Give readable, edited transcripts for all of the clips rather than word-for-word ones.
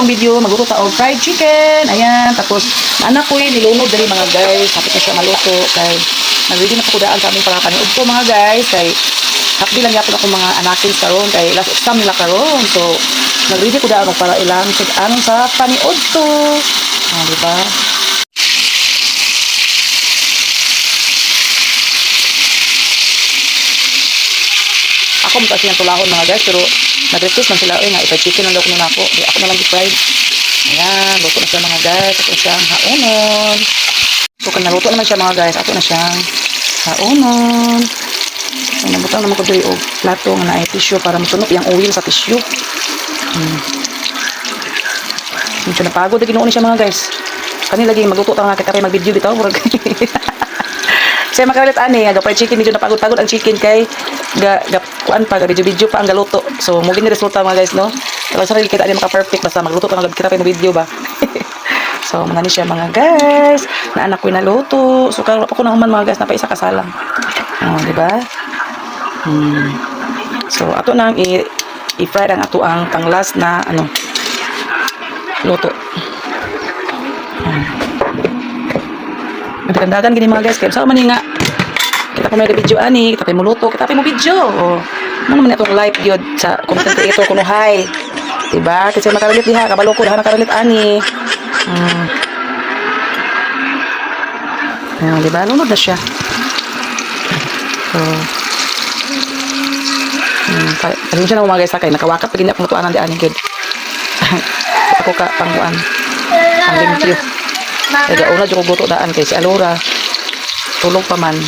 akong video, magluto ta og fried chicken. Ayan, tapos anak ko nilunod dali mga guys. Kapit na siya maluto kay nag-ready na ko daan sa aming pagkakaniud ko mga guys. Kay hakdi lang yapon ako mga anakin karon kay last exam nila karon. So nag-ready ko daan para ilang anong sa paniud to. Ah, di ba? Ako mo kasi yung tulahon mga guys, pero nag-request man sila, nga i-fried chicken lang daw ko na ako. Di ako na lang i-fried. Ayan, luto na siya mga guys. Ako na siyang haunon. So, kung naluto naman siya mga guys, ako na siyang haunon. So, nabutang naman ko doon yung plato nga na ay tissue para masunok yung oil sa tissue. Medyo napagod na ginoon siya mga guys. Kanina lagi magluto ta nga kita mag-video dito. Saya makalit ani aga fried chicken medyo napagod-pagod ang chicken kay kuan pa video pa ang galuto. So mo gini resulta mga guys no. Kalau sarili kita ani maka-perfect basta magluto ta kita pa video ba. So manani siya mga guys. Na anak ko naluto. So karon ako na human mga guys napaisa ka salang. Oh, di ba? So ato nang i-fry ang ato ang pang last na ano luto. Magdagan gini mga guys kaya sa man nga kita pa may video ani kita pa mo luto kita pa mo video oh ano man itong live gyud sa content creator kuno hi diba kasi makarelit diha kabalo ko diha makarelit ani diba lunod na siya so ayun siya na mga guys kay nakawakap pag hindi ako lutuanan di ani gyud ako ka pangkuan ang limpyo. Kaya una dyan ko guto daan kay si Alora tulog pa man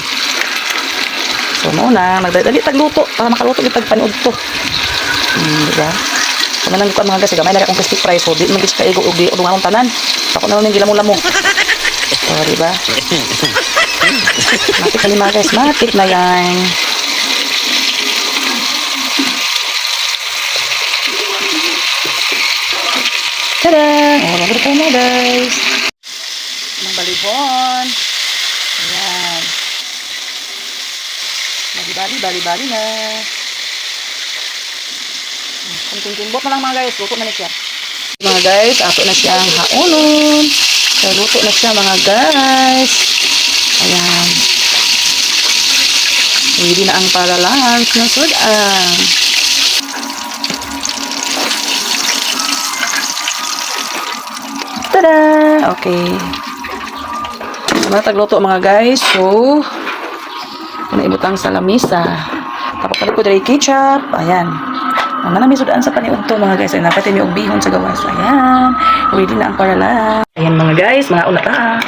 so mauna magdali tagluto para makaluto yung tagpanood to diba so manang ko mga guys gamay na akong crispy fry so di man gis kaigo og di udungan tanan ako na lang gilamong-lamong so diba matik na mga guys matik na yan tada magluto tayo na guys ng balibon. Ayan. Bali-bali na. Kung timbok na lang mga guys, luto na siya. Mga guys, ato na siyang haunon. So, luto na siya mga guys. Ayan. Ready na ang para-lunch ng sudan. Tada! Okay. Tagluto mga guys. So, naibutang sa lamisa. Tapos palit ko dali ketchup. Ayan. Manami sudaan sa paniud to mga guys. Ay napati mi og bihon sa gawas. Ayan. Ready na ang paralan. Ayan mga guys, mga una ta.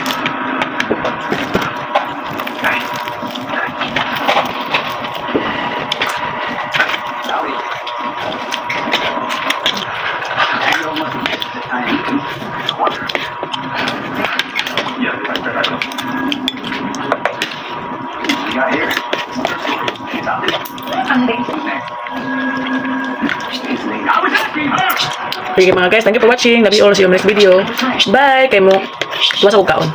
Sige mga guys, thank you for watching. Love you all. See you in the next video. Bye. Kay mo. Tuwas ako kaon.